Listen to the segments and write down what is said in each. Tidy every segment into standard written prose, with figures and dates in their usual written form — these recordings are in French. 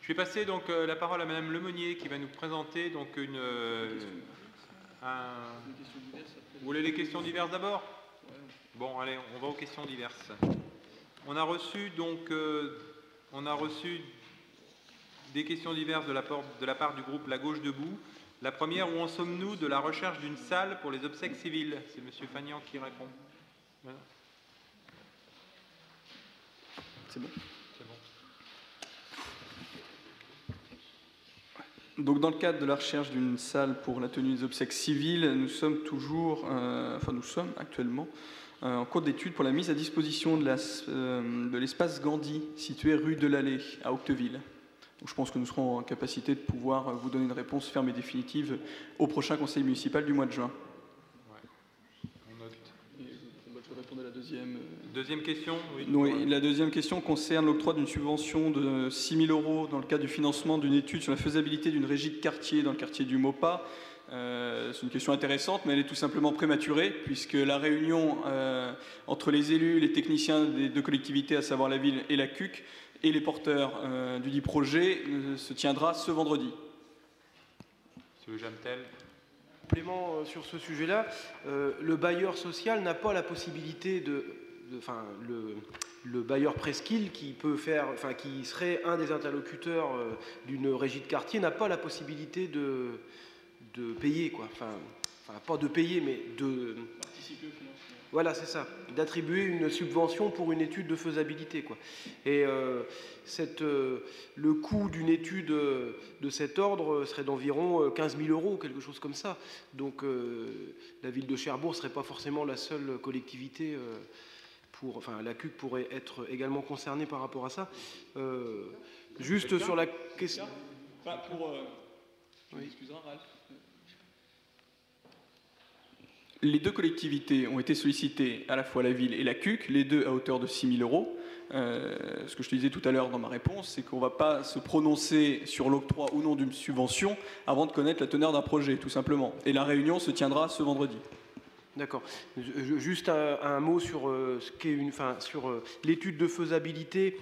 Je vais passer donc la parole à Madame Lemonnier qui va nous présenter donc une... Vous voulez les questions diverses d'abord? Bon, allez, on va aux questions diverses. On a reçu donc des questions diverses de la part du groupe La Gauche Debout. La première, où en sommes-nous de la recherche d'une salle pour les obsèques civiles? C'est M. Fagnan qui répond. Voilà. C'est bon. C'est bon. Donc, dans le cadre de la recherche d'une salle pour la tenue des obsèques civiles, nous sommes actuellement en cours d'étude pour la mise à disposition de l'espace Gandhi, situé rue de l'Allée, à Octeville. Donc, je pense que nous serons en capacité de pouvoir vous donner une réponse ferme et définitive au prochain conseil municipal du mois de juin. Ouais. On note. Je vais répondre à la deuxième. Deuxième question, oui. Oui, la deuxième question concerne l'octroi d'une subvention de 6 000 € dans le cadre du financement d'une étude sur la faisabilité d'une régie de quartier dans le quartier du Maupas. C'est une question intéressante, mais elle est tout simplement prématurée, puisque la réunion entre les élus, les techniciens des deux collectivités, à savoir la ville et la CUC, et les porteurs du dit projet, se tiendra ce vendredi. Monsieur Jamtel. Complément sur ce sujet-là, le bailleur social n'a pas la possibilité le bailleur Presqu'île qui qui serait un des interlocuteurs d'une régie de quartier n'a pas la possibilité de payer, quoi. Pas de payer, mais de participer au financement. Voilà, c'est ça, d'attribuer une subvention pour une étude de faisabilité, quoi. Et le coût d'une étude de cet ordre serait d'environ 15 000 €, quelque chose comme ça. Donc la ville de Cherbourg ne serait pas forcément la seule collectivité la CUC pourrait être également concernée par rapport à ça. Juste sur la question... Oui. Ralph. Les deux collectivités ont été sollicitées, à la fois la ville et la CUC, les deux à hauteur de 6 000 €. Ce que je te disais tout à l'heure dans ma réponse, c'est qu'on ne va pas se prononcer sur l'octroi ou non d'une subvention avant de connaître la teneur d'un projet, tout simplement. Et la réunion se tiendra ce vendredi. D'accord. Juste un mot sur ce qu'est sur l'étude de faisabilité.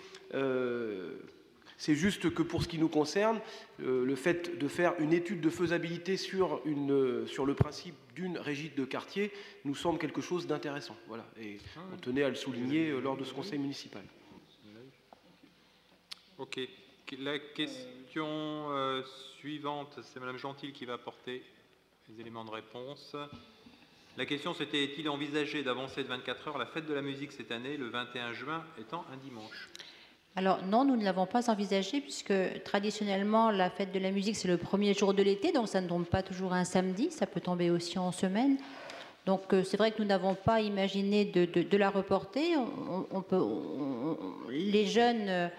C'est juste que pour ce qui nous concerne, le fait de faire une étude de faisabilité sur le principe d'une régie de quartier nous semble quelque chose d'intéressant. Voilà. Et on tenait à le souligner lors de ce conseil municipal. Ok. La question suivante, c'est Mme Gentil qui va apporter les éléments de réponse. La question, c'était: est-il envisagé d'avancer de 24 heures la fête de la musique cette année, le 21 juin étant un dimanche? Alors non, nous ne l'avons pas envisagé, puisque traditionnellement, la fête de la musique, c'est le premier jour de l'été, donc ça ne tombe pas toujours un samedi, ça peut tomber aussi en semaine. Donc c'est vrai que nous n'avons pas imaginé de la reporter. Les jeunes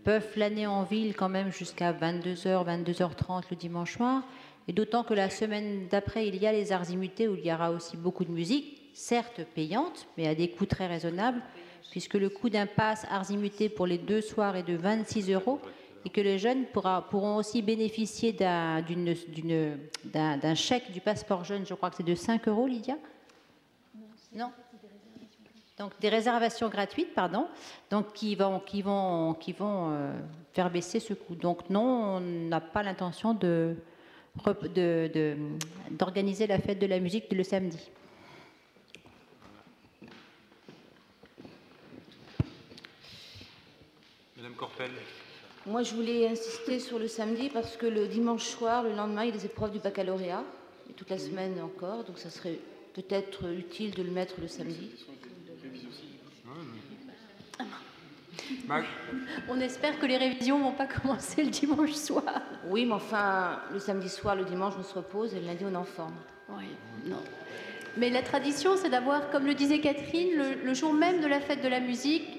peuvent flâner en ville quand même jusqu'à 22h, 22h30 le dimanche soir. Et d'autant que la semaine d'après, il y a les Arts-Imutés où il y aura aussi beaucoup de musique, certes payante, mais à des coûts très raisonnables, puisque le coût d'un pass Arts-Imutés pour les 2 soirs est de 26 € et que les jeunes pourront aussi bénéficier d'un chèque du passeport jeune, je crois que c'est de 5 €, Lydia? Non. Donc des réservations gratuites, pardon, donc qui vont faire baisser ce coût. Donc non, on n'a pas l'intention d'organiser la fête de la musique le samedi. Madame Corpel. Moi, je voulais insister sur le samedi parce que le dimanche soir, le lendemain, il y a des épreuves du baccalauréat, et toute la semaine encore, donc ça serait peut-être utile de le mettre le samedi. On espère que les révisions ne vont pas commencer le dimanche soir. Oui, mais enfin, le samedi soir, le dimanche, on se repose et le lundi, on est en forme. Oui, non. Mais la tradition, c'est d'avoir, comme le disait Catherine, le jour même de la fête de la musique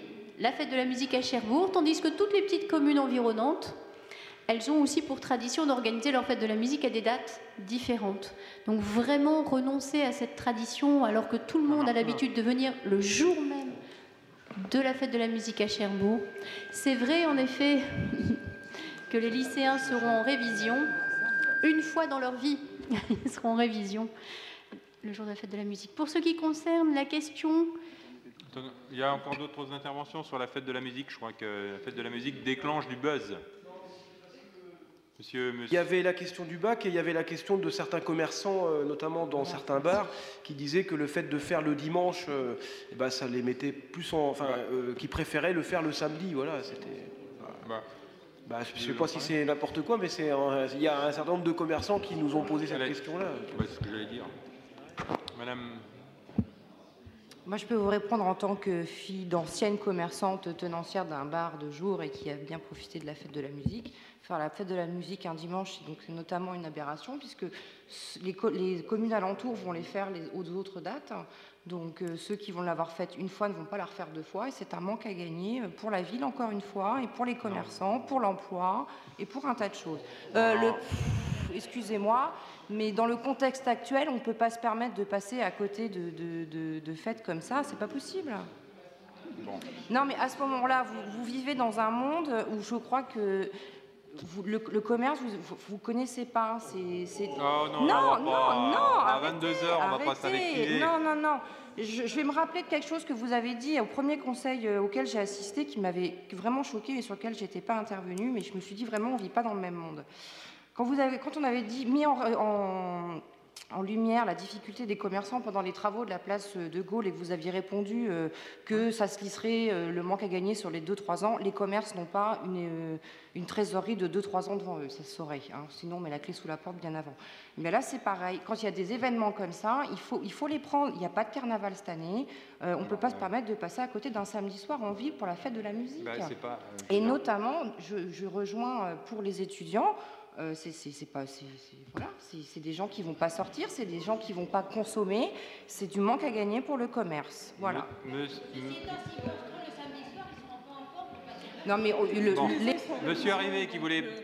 à Cherbourg, tandis que toutes les petites communes environnantes, elles ont aussi pour tradition d'organiser leur fête de la musique à des dates différentes. Donc vraiment renoncer à cette tradition alors que tout le monde a l'habitude de venir le jour même de la fête de la musique à Cherbourg. C'est vrai en effet que les lycéens seront en révision une fois dans leur vie. Ils seront en révision le jour de la fête de la musique. Pour ce qui concerne la question... Il y a encore d'autres interventions sur la fête de la musique. Je crois que la fête de la musique déclenche du buzz. Il y avait la question du bac et il y avait la question de certains commerçants, notamment dans certains bars, qui disaient que le fait de faire le dimanche, ça les mettait plus en... qui préféraient le faire le samedi, voilà, c'était... je ne sais pas si c'est n'importe quoi, mais il y a un certain nombre de commerçants qui nous ont posé cette question-là. C'est ce que j'allais dire. Madame... Moi, je peux vous répondre en tant que fille d'ancienne commerçante tenancière d'un bar de jour et qui a bien profité de la fête de la musique. Faire la fête de la musique un dimanche, c'est donc notamment une aberration, puisque les communes alentours vont les faire aux autres dates. Donc ceux qui vont l'avoir faite une fois ne vont pas la refaire deux fois. Et c'est un manque à gagner pour la ville, encore une fois, et pour les commerçants, pour l'emploi, et pour un tas de choses. Excusez-moi, mais dans le contexte actuel, on ne peut pas se permettre de passer à côté de fêtes comme ça. C'est pas possible. Bon. Non, mais à ce moment-là, vous vivez dans un monde où je crois que le commerce, vous ne connaissez pas. Non, à 22h, on ne va pas s'avéquiller. Non. Je vais me rappeler de quelque chose que vous avez dit au premier conseil auquel j'ai assisté, qui m'avait vraiment choqué et sur lequel je n'étais pas intervenue, mais je me suis dit vraiment, on ne vit pas dans le même monde. Quand on avait mis en lumière la difficulté des commerçants pendant les travaux de la place de Gaulle et que vous aviez répondu que ça se lisserait le manque à gagner sur les 2-3 ans, les commerces n'ont pas une trésorerie de 2-3 ans devant eux, ça se saurait. Sinon, on met la clé sous la porte bien avant. Mais là, c'est pareil. Quand il y a des événements comme ça, il faut les prendre. Il n'y a pas de carnaval cette année. On ne peut pas se permettre de passer à côté d'un samedi soir en ville pour la fête de la musique. Et notamment, je rejoins pour les étudiants, c'est des gens qui vont pas sortir, c'est des gens qui vont pas consommer, c'est du manque à gagner pour le commerce. Voilà. Non mais Monsieur Arrivé qui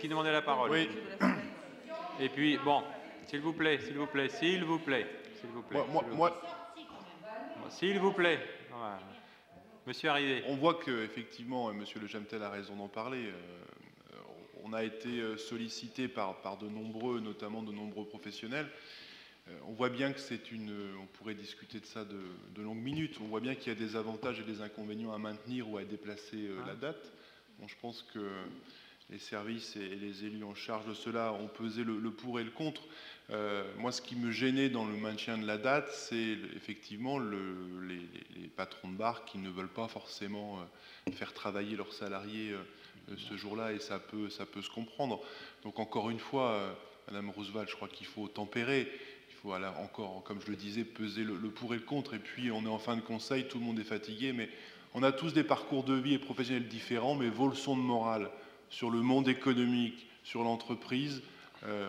demandait la parole. Oui. Et puis s'il vous plaît. Voilà. Monsieur Arrivé. On voit que effectivement, Monsieur Le Jamtel a raison d'en parler. On a été sollicité par de nombreux, notamment de nombreux professionnels. On voit bien que on pourrait discuter de ça de longues minutes. On voit bien qu'il y a des avantages et des inconvénients à maintenir ou à déplacer la date. Bon, je pense que les services et les élus en charge de cela ont pesé le pour et le contre. Moi, ce qui me gênait dans le maintien de la date, c'est effectivement les patrons de bar qui ne veulent pas forcément faire travailler leurs salariés ce jour-là, et ça peut se comprendre. Donc encore une fois, Madame Roosevelt, je crois qu'il faut tempérer, il faut encore, comme je le disais, peser le pour et le contre, et puis on est en fin de conseil, tout le monde est fatigué, mais on a tous des parcours de vie et professionnels différents, mais vos leçons de morale sur le monde économique, sur l'entreprise,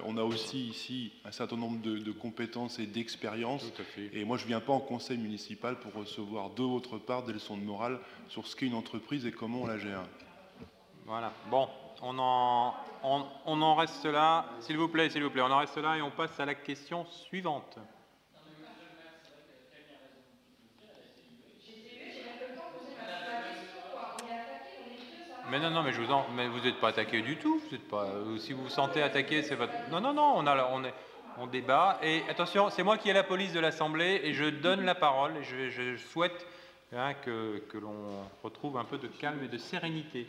on a aussi ici un certain nombre de compétences et d'expériences, et moi je ne viens pas en conseil municipal pour recevoir de votre part des leçons de morale sur ce qu'est une entreprise et comment on la gère. Voilà. Bon, on en reste là. S'il vous plaît, on en reste là et on passe à la question suivante. Mais non, mais vous n'êtes pas attaqué du tout. Vous êtes pas. Si vous vous sentez attaqué, c'est votre. Non. On débat. Et attention, c'est moi qui ai la police de l'Assemblée et je donne la parole. Et je souhaite que l'on retrouve un peu de calme et de sérénité.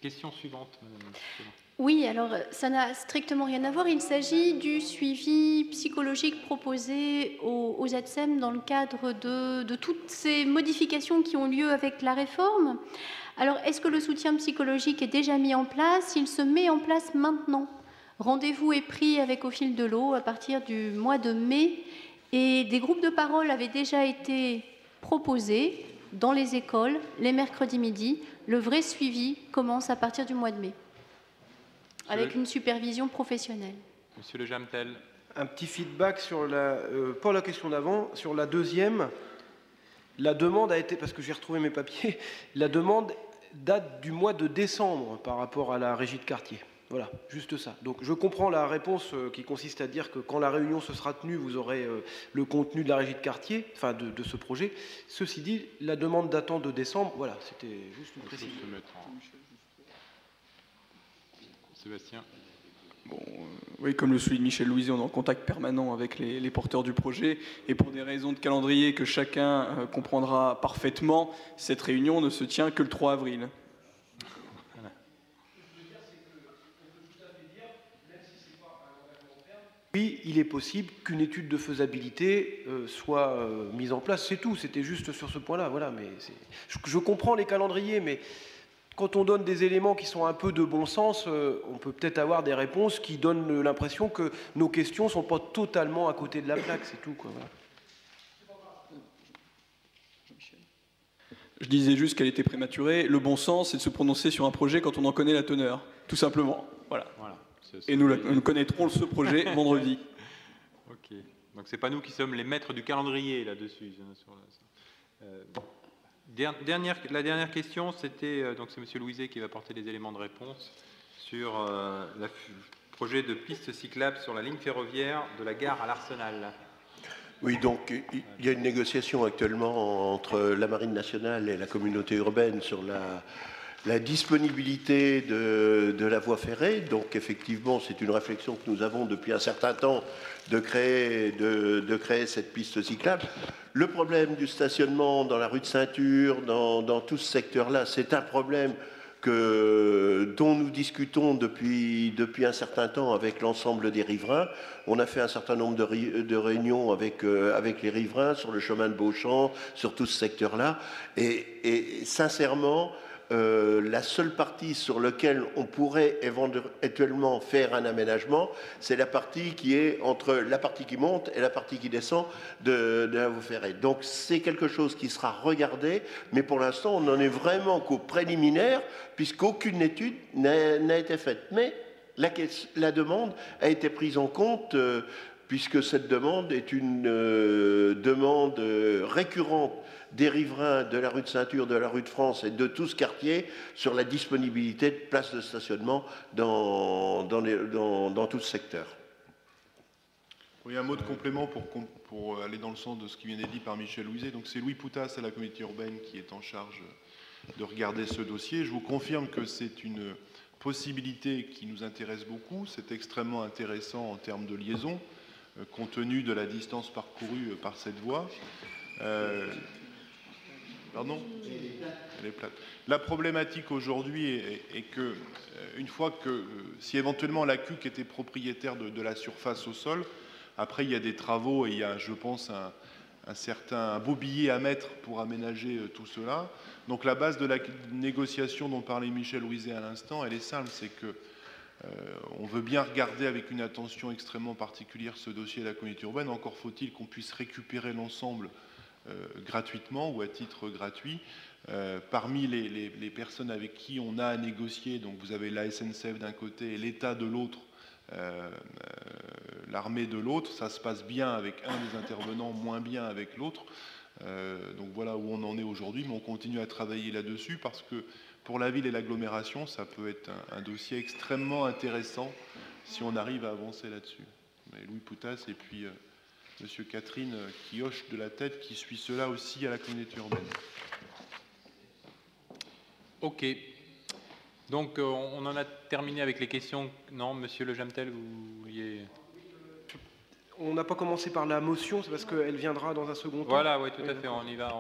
Question suivante, Madame. Oui, alors ça n'a strictement rien à voir. Il s'agit du suivi psychologique proposé aux ATSEM dans le cadre de toutes ces modifications qui ont lieu avec la réforme. Alors, est-ce que le soutien psychologique est déjà mis en place? Il se met en place maintenant. Rendez-vous est pris avec Au fil de l'eau à partir du mois de mai et des groupes de parole avaient déjà été proposés dans les écoles les mercredis midi. Le vrai suivi commence à partir du mois de mai, avec une supervision professionnelle. Monsieur Le Jamtel. Un petit feedback sur pas la question d'avant, sur la deuxième. La demande a été, parce que j'ai retrouvé mes papiers, la demande date du mois de décembre par rapport à la régie de quartier. Voilà, juste ça. Donc je comprends la réponse qui consiste à dire que quand la réunion se sera tenue, vous aurez le contenu de la régie de quartier, enfin de ce projet. Ceci dit, la demande datant de décembre, voilà, c'était juste une précision. Sébastien. Bon, oui, comme le souligne Michel Louisier, on est en contact permanent avec les porteurs du projet. Et pour des raisons de calendrier que chacun comprendra parfaitement, cette réunion ne se tient que le 3 avril. Voilà. Oui, il est possible qu'une étude de faisabilité soit mise en place, c'est tout. C'était juste sur ce point-là. Voilà, mais je comprends les calendriers, mais quand on donne des éléments qui sont un peu de bon sens, on peut peut-être avoir des réponses qui donnent l'impression que nos questions ne sont pas totalement à côté de la plaque, c'est tout, quoi. Voilà. Je disais juste qu'elle était prématurée. Le bon sens, c'est de se prononcer sur un projet quand on en connaît la teneur, tout simplement. Voilà. Et nous connaîtrons ce projet vendredi. Ok. Donc c'est pas nous qui sommes les maîtres du calendrier là-dessus. La dernière question, c'était donc c'est Monsieur Louiset qui va apporter des éléments de réponse sur le projet de piste cyclable sur la ligne ferroviaire de la gare à l'Arsenal. Oui, donc il y a une négociation actuellement entre la Marine nationale et la communauté urbaine sur la disponibilité de la voie ferrée. Donc effectivement, c'est une réflexion que nous avons depuis un certain temps de créer cette piste cyclable. Le problème du stationnement dans la rue de Ceinture, dans tout ce secteur-là, c'est un problème dont nous discutons depuis un certain temps avec l'ensemble des riverains. On a fait un certain nombre de réunions avec les riverains sur le chemin de Beauchamp, sur tout ce secteur-là. Et sincèrement, la seule partie sur laquelle on pourrait éventuellement faire un aménagement, c'est la partie qui est entre la partie qui monte et la partie qui descend de la voie ferrée. Donc c'est quelque chose qui sera regardé, mais pour l'instant on n'en est vraiment qu'au préliminaire, puisqu'aucune étude n'a été faite. Mais la demande a été prise en compte, puisque cette demande est une demande récurrente des riverains de la rue de Ceinture, de la rue de France et de tout ce quartier sur la disponibilité de places de stationnement dans tout ce secteur. Oui, un mot de complément pour aller dans le sens de ce qui vient d'être dit par Michel Louiset. Donc c'est Louis Poutas à la communauté urbaine qui est en charge de regarder ce dossier. Je vous confirme que c'est une possibilité qui nous intéresse beaucoup. C'est extrêmement intéressant en termes de liaison, compte tenu de la distance parcourue par cette voie. Pardon ? Elle est plate. La problématique aujourd'hui est que, une fois que, si éventuellement la CUC était propriétaire de la surface au sol, après il y a des travaux et il y a, je pense, un beau billet à mettre pour aménager tout cela. Donc la base de la négociation dont parlait Michel Louiset à l'instant, elle est simple, c'est que on veut bien regarder avec une attention extrêmement particulière ce dossier de la communauté urbaine. Encore faut-il qu'on puisse récupérer l'ensemble gratuitement ou à titre gratuit. Parmi les personnes avec qui on a à négocier, donc vous avez la SNCF d'un côté et l'État de l'autre, l'armée de l'autre, ça se passe bien avec un des intervenants, moins bien avec l'autre. Donc voilà où on en est aujourd'hui, mais on continue à travailler là-dessus parce que pour la ville et l'agglomération, ça peut être un dossier extrêmement intéressant si on arrive à avancer là-dessus. Louis Poutas et puis Monsieur Catherine qui hoche de la tête, qui suit cela aussi à la communauté urbaine. Ok. Donc on en a terminé avec les questions. Non, Monsieur Le Jamtel, vous vouliez... On n'a pas commencé par la motion, c'est parce qu'elle viendra dans un second temps. Voilà, oui, tout à fait. On y va.